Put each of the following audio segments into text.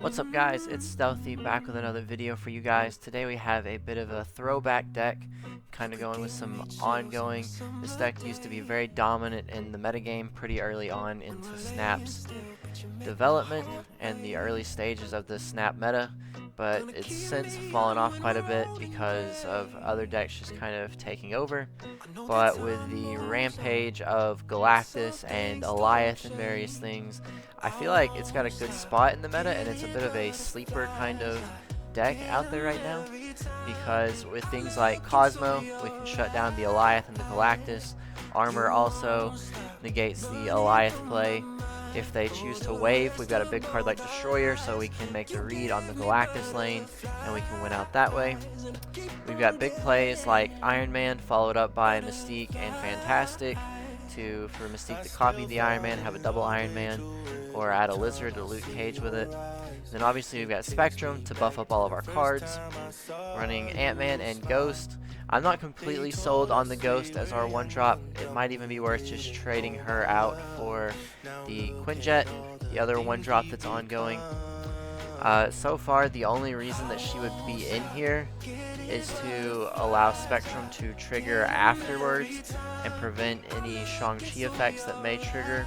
What's up guys, it's Stealthy back with another video for you guys. Today we have a bit of a throwback deck, kind of going with some ongoing. This deck used to be very dominant in the metagame pretty early on into Snap's development and the early stages of the Snap meta, but it's since fallen off quite a bit because of other decks just kind of taking over. But with the rampage of Galactus and Eliath and various things, I feel like it's got a good spot in the meta, and it's a bit of a sleeper kind of deck out there right now, because with things like Cosmo, we can shut down the Eliath and the Galactus. Armor also negates the Eliath play. If they choose to wave, we've got a big card like Destroyer, so we can make the read on the Galactus lane, and we can win out that way. We've got big plays like Iron Man, followed up by Mystique and Fantastic, for Mystique to copy the Iron Man, have a double Iron Man, or add a Lizard to loot Cage with it. Then obviously we've got Spectrum to buff up all of our cards, running Ant-Man and Ghost. I'm not completely sold on the Ghost as our one-drop. It might even be worth just trading her out for the Quinjet, the other one-drop that's ongoing. So far, the only reason that she would be in here is to allow Spectrum to trigger afterwards and prevent any Shang-Chi effects that may trigger.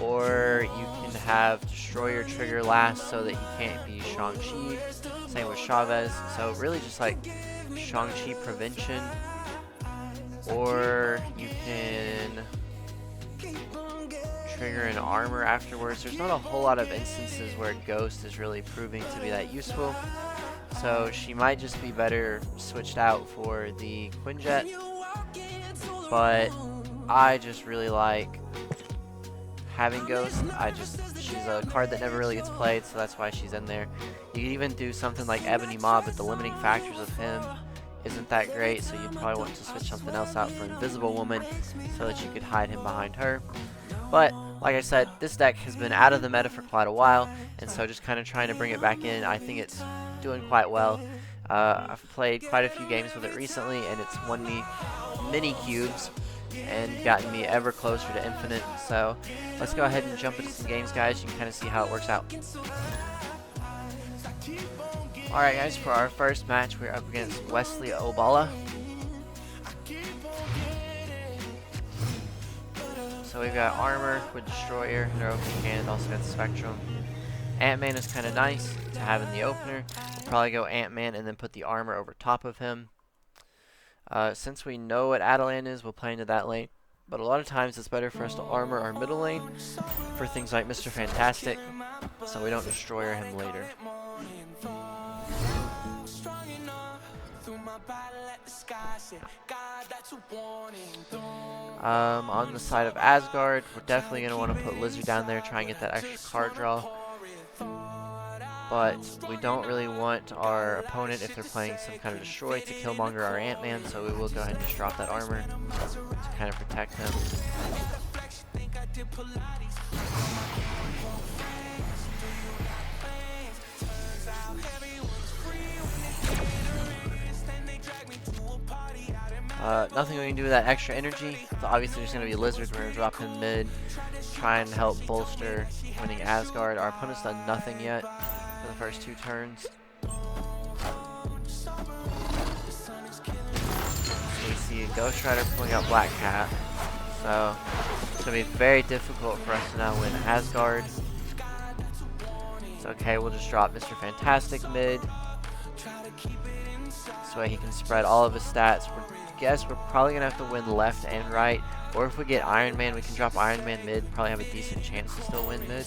Or you can have Destroyer trigger last so that he can't be Shang-Chi. Same with Chavez. So really just like Shang-Chi prevention. Or you can trigger an armor afterwards. There's not a whole lot of instances where Ghost is really proving to be that useful. So she might just be better switched out for the Quinjet. But I just really like having Ghost. She's a card that never really gets played, so that's why she's in there. You could even do something like Ebony Mob, but the limiting factors of him isn't that great, so you'd probably want to switch something else out for Invisible Woman so that you could hide him behind her. But like I said, this deck has been out of the meta for quite a while, and so just kind of trying to bring it back in. I think it's doing quite well. I've played quite a few games with it recently, and it's won me mini cubes and gotten me ever closer to infinite. So let's go ahead and jump into some games, guys. You can kind of see how it works out. Alright guys, for our first match, we're up against Wesley Obala. So we've got Armor with Destroyer, Neurokick, and also got Spectrum. Ant-Man is kind of nice to have in the opener. We'll probably go Ant-Man and then put the Armor over top of him. Since we know what Adelan is, we'll play into that lane. But a lot of times it's better for us to armor our middle lane for things like Mr. Fantastic, so we don't destroy him later. On the side of Asgard, we're definitely going to want to put Lizard down there, try and get that extra card draw. But we don't really want our opponent, if they're playing some kind of Destroy, to Killmonger our Ant-Man, so we will go ahead and just drop that armor to kind of protect him. Nothing we can do with that extra energy. So obviously there's going to be Lizards. We're going to drop him mid, try and help bolster winning Asgard. Our opponent's done nothing yet for the first 2 turns. So we see Ghost Rider pulling out Black Cat. So it's going to be very difficult for us to now win Asgard. It's okay, we'll just drop Mr. Fantastic mid. This way he can spread all of his stats. I guess we're probably going to have to win left and right. Or if we get Iron Man, we can drop Iron Man mid. Probably have a decent chance to still win mid.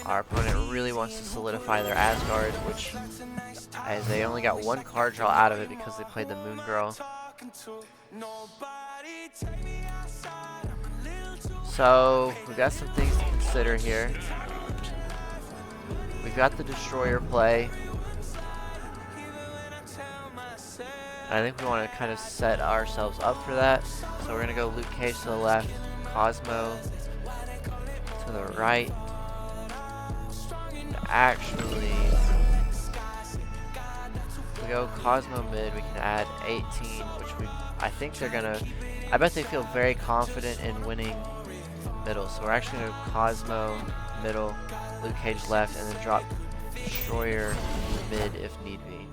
Our opponent really wants to solidify their Asgard, which as they only got 1 card draw out of it because they played the Moon Girl. So we've got some things to consider here. We've got the Destroyer play. I think we want to kind of set ourselves up for that. So we're going to go Luke Cage to the left, Cosmo to the right. And actually, if we go Cosmo mid, we can add 18, which I think they're going to, I bet they feel very confident in winning middle. So we're actually going to Cosmo middle, Luke Cage left, and then drop Destroyer mid if need be.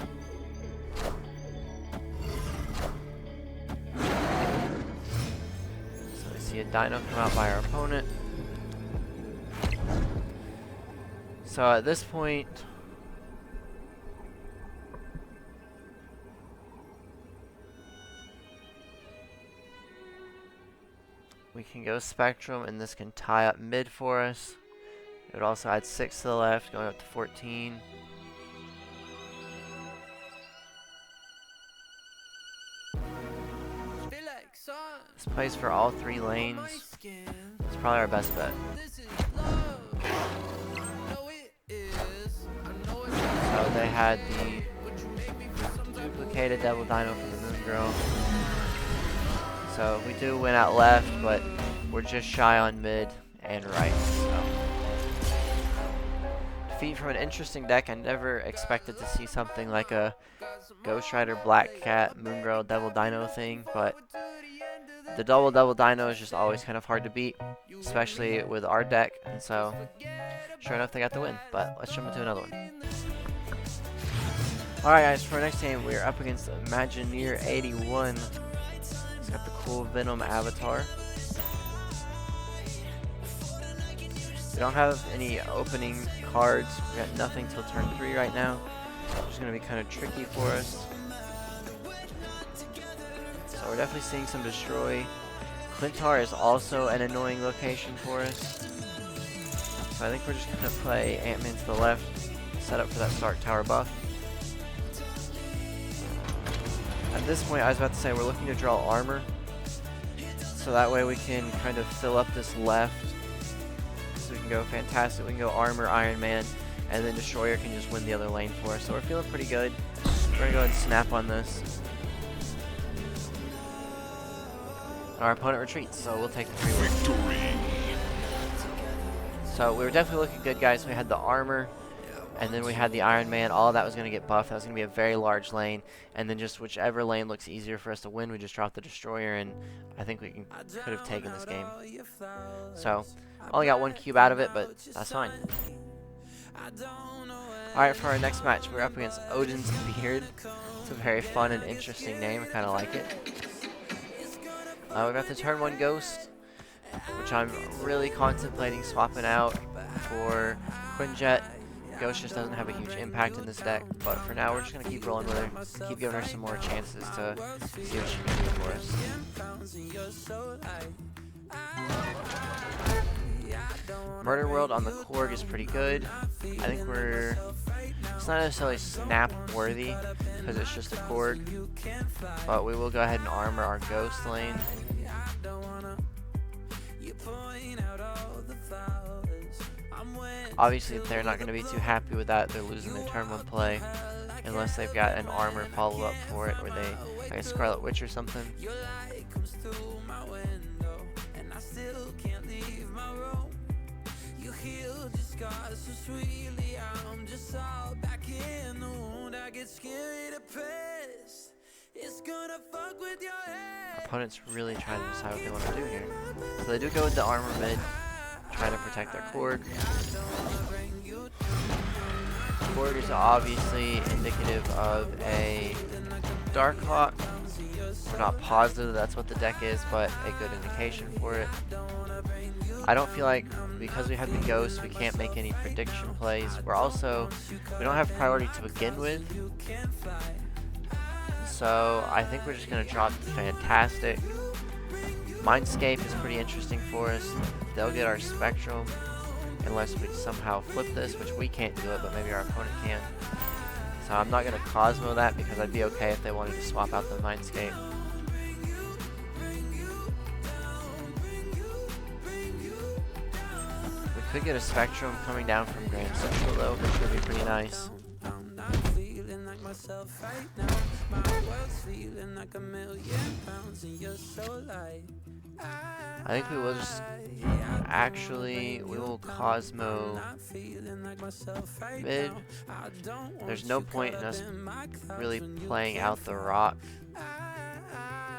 So we see a dino come out by our opponent. So at this point, we can go Spectrum, and this can tie up mid for us. It would also add 6 to the left, going up to 14. This plays for all 3 lanes. It's probably our best bet. So they had the duplicated Devil Dino from the Moon Girl. So we do win out left, but we're just shy on mid and right. So. Defeat from an interesting deck. I never expected to see something like a Ghost Rider, Black Cat, Moon Girl, Devil Dino thing, but the double Dino is just always kind of hard to beat, especially with our deck, and so sure enough they got the win. But let's jump into another one. Alright guys, for our next game we're up against Imagineer 81. He's got the cool Venom avatar. We don't have any opening cards. We got nothing till turn 3 right now, which is going to be kind of tricky for us. So we're definitely seeing some destroy. Clintar is also an annoying location for us. So I think we're just going to play Ant-Man to the left, set up for that Stark Tower buff. At this point, I was about to say we're looking to draw armor, so that way we can kind of fill up this left. So we can go fantastic. We can go armor, Iron Man, and then Destroyer can just win the other lane for us. So we're feeling pretty good. We're gonna go ahead and snap on this. Our opponent retreats, so we'll take the 3-1. Victory. So we were definitely looking good, guys. We had the armor, and then we had the Iron Man. All of that was going to get buffed. That was going to be a very large lane. And then just whichever lane looks easier for us to win, we just drop the Destroyer, and I think we could have taken this game. So, only got 1 cube out of it, but that's fine. Alright, for our next match, we're up against Odin's Beard. It's a very fun and interesting name. I kind of like it. We got the turn 1 Ghost, which I'm really contemplating swapping out for Quinjet. Ghost just doesn't have a huge impact in this deck, but for now we're just going to keep rolling with her, keep giving her some more chances to see what she can do for us. Murder World on the Korg is pretty good. I think it's not necessarily snap worthy because it's just a Korg, but we will go ahead and armor our Ghost lane. Obviously, they're not going to be too happy with that. They're losing their turn 1 play unless they've got an armor follow-up for it, or they like a Scarlet Witch or something. Our opponent's really trying to decide what they want to do here. So they do go with the armor mid, trying to protect their Korg. Korg is obviously indicative of a darkhawk. We're not positive that's what the deck is, but a good indication for it. I don't feel like, because we have the Ghost, we can't make any prediction plays. We don't have priority to begin with. So I think we're just going to drop Fantastic. Mindscape is pretty interesting for us. They'll get our Spectrum unless we somehow flip this, which we can't do it, but maybe our opponent can. So I'm not going to Cosmo that because I'd be okay if they wanted to swap out the Mindscape. We could get a Spectrum coming down from Grand Central though, which would be pretty nice. I think we will just we will Cosmo mid. There's no point in us really playing out the rock.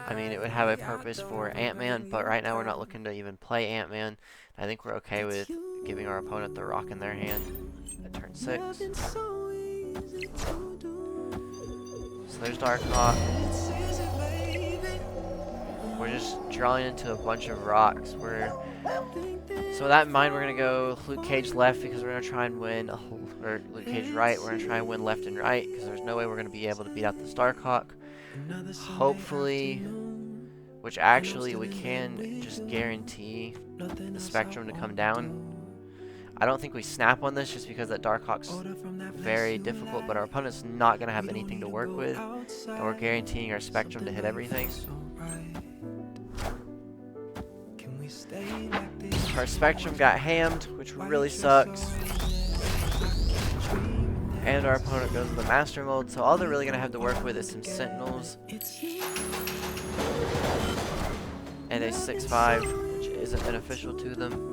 I mean, it would have a purpose for Ant-Man, but right now we're not looking to even play Ant-Man. I think we're okay with giving our opponent the rock in their hand at turn 6. So there's Darkhawk. We're just drawing into a bunch of rocks. So with that in mind, we're going to go Luke Cage left because we're going to try and win, or Luke Cage right, we're going to try and win left and right because there's no way we're going to be able to beat out this Darkhawk. Hopefully, which actually we can just guarantee the Spectrum to come down. I don't think we snap on this just because that Darkhawk's very difficult, but our opponent's not going to have anything to work with, and we're guaranteeing our Spectrum to hit everything. Our Spectrum got hammed, which really sucks. And our opponent goes to the Master Mold, so all they're really going to have to work with is some Sentinels. And a 6/5, which isn't beneficial to them.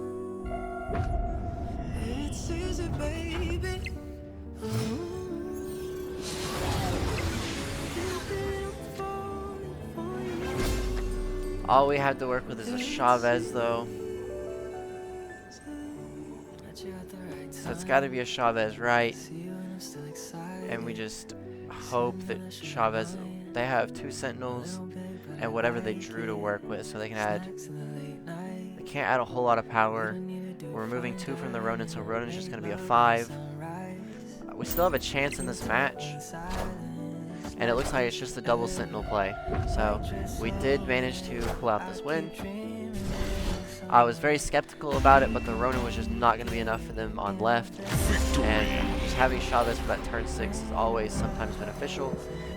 All we have to work with is a Chavez, though. So it's got to be a Chavez right. And we just hope that Chavez, they have 2 Sentinels and whatever they drew to work with, so they can add, they can't add a whole lot of power. We're removing 2 from the Ronin, so Ronin's just going to be a 5. We still have a chance in this match, and it looks like it's just a double Sentinel play. So we did manage to pull out this win. I was very skeptical about it, but the Ronin was just not going to be enough for them on left. And just having Chavez for that turn 6 is always sometimes beneficial,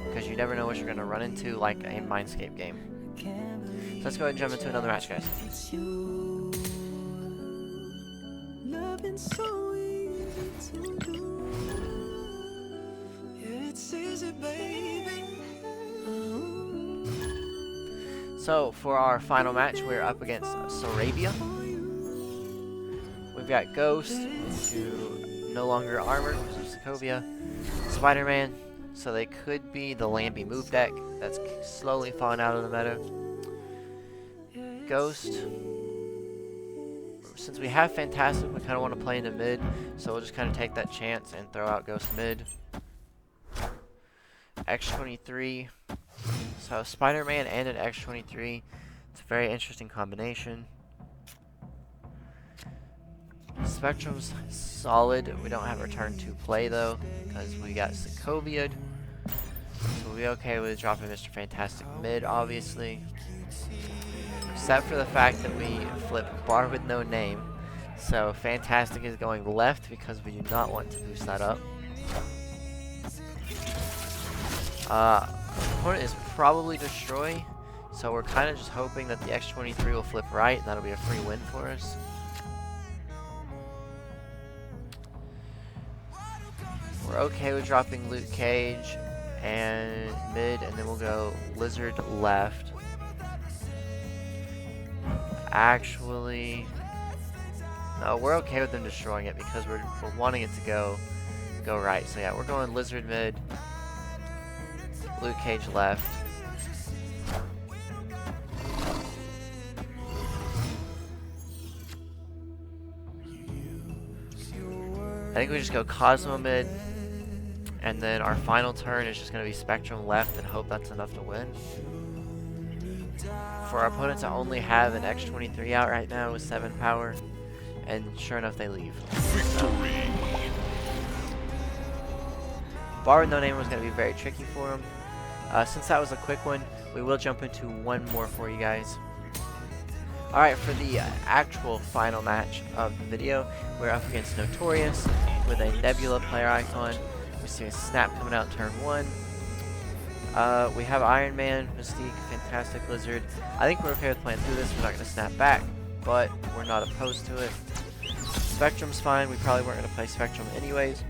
because you never know what you're going to run into, like a Mindscape game. So let's go ahead and jump into another match, guys. So for our final match, we're up against Sarabia. We've got Ghost, who no longer armored because of Sokovia. Spider-Man, so they could be the Lambie move deck. That's slowly falling out of the meta. Ghost. Since we have Fantastic, we kind of want to play into mid, so we'll just kind of take that chance and throw out Ghost mid. X-23. So Spider-Man and an X-23. It's a very interesting combination. Spectrum's solid. We don't have Return to play though, because we got Sokovia. So we'll be okay with dropping Mr. Fantastic mid, obviously. Except for the fact that we flip Bar with no name. So Fantastic is going left because we do not want to boost that up. Opponent is probably Destroy, so we're kind of just hoping that the X-23 will flip right, and that'll be a free win for us. We're okay with dropping Luke Cage and mid, and then we'll go Lizard left. Actually, no, we're okay with them destroying it because we're wanting it to go right. So yeah, we're going Lizard mid, Luke Cage left. I think we just go Cosmo mid, and then our final turn is just going to be Spectrum left and hope that's enough to win. For our opponent to only have an X-23 out right now with 7 power, and sure enough they leave. So. Bar with no name was going to be very tricky for him. Since that was a quick one, we will jump into one more for you guys. Alright, for the actual final match of the video, we're up against Notorious with a Nebula player icon. We see a Snap coming out turn 1. We have Iron Man, Mystique, Fantastic Lizard. I think we're okay with playing through this. We're not going to snap back, but we're not opposed to it. Spectrum's fine. We probably weren't going to play Spectrum anyways.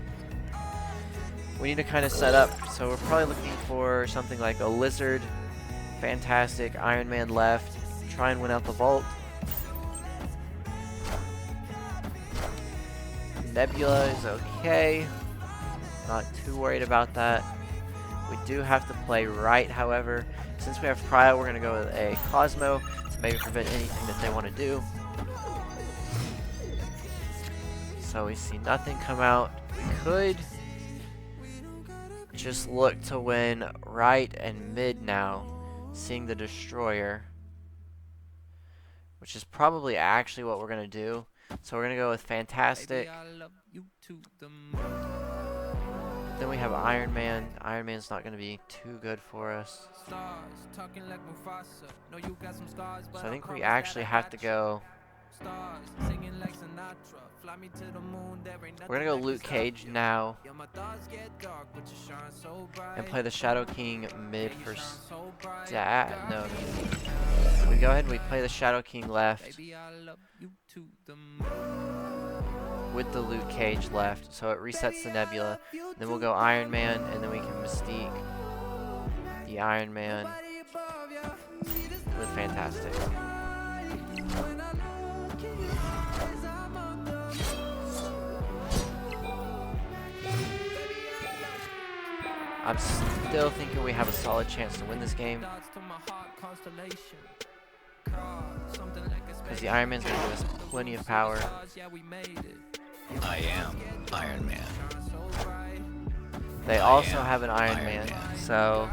We need to kind of set up, so we're probably looking for something like a Lizard, Fantastic, Iron Man left, try and win out the vault. Nebula is okay, not too worried about that. We do have to play right, however, Since we have Prio, we're going to go with a Cosmo to maybe prevent anything that they want to do. So we see nothing come out. We could just look to win right and mid now, seeing the Destroyer, which is probably actually what we're going to do. So we're going to go with Fantastic. Then we have Iron Man. Iron Man's not going to be too good for us. So I think we actually have to go. We're going to go Luke Cage now and play the Shadow King mid for stat. No. We go ahead and we play the Shadow King left with the Luke Cage left, so it resets the Nebula. Then we'll go Iron Man, and then we can Mystique the Iron Man with Fantastic. I'm still thinking we have a solid chance to win this game, because the Iron Man's going to give us plenty of power. I am Iron Man. They also have an Iron Man, so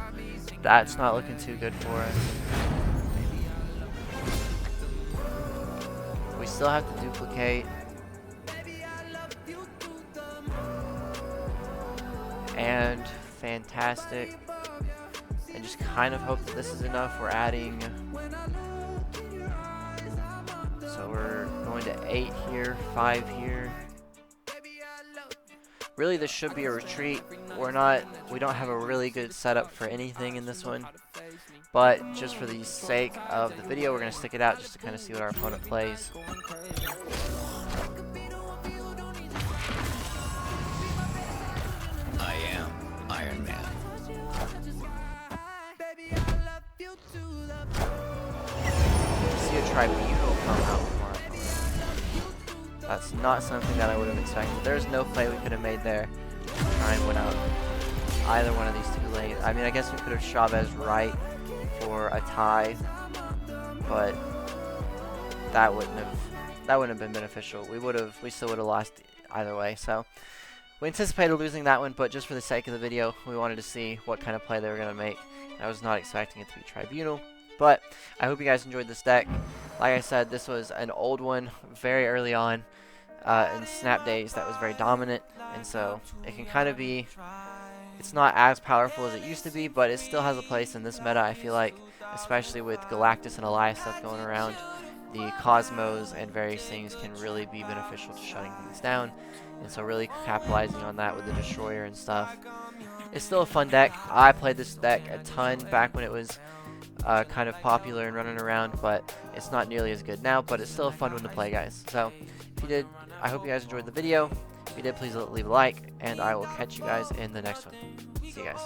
that's not looking too good for us. We still have to duplicate. And Fantastic. And just kind of hope that this is enough. We're adding. So we're going to 8 here, 5 here. Really, this should be a retreat. We don't have a really good setup for anything in this one. But just for the sake of the video, we're going to stick it out just to kind of see what our opponent plays. I am Iron Man. See a tribunal come out from our opponent. That's not something that I would have expected. There's no play we could have made there to try and win out either one of these two lanes. I mean, I guess we could have Chavez right for a tie, but that wouldn't have been beneficial. We still would have lost either way. So we anticipated losing that one, but just for the sake of the video, we wanted to see what kind of play they were going to make. I was not expecting it to be Tribunal, but I hope you guys enjoyed this deck. Like I said, this was an old one, very early on in Snap days that was very dominant, and so it can kind of be, it's not as powerful as it used to be, but it still has a place in this meta, I feel like, especially with Galactus and Elias stuff going around. The Cosmos and various things can really be beneficial to shutting things down, and so really capitalizing on that with the Destroyer and stuff. It's still a fun deck. I played this deck a ton back when it was kind of popular and running around, but it's not nearly as good now, but it's still a fun one to play, guys. So if you did, I hope you guys enjoyed the video. If you did, please leave a like, and I will catch you guys in the next one. See you guys.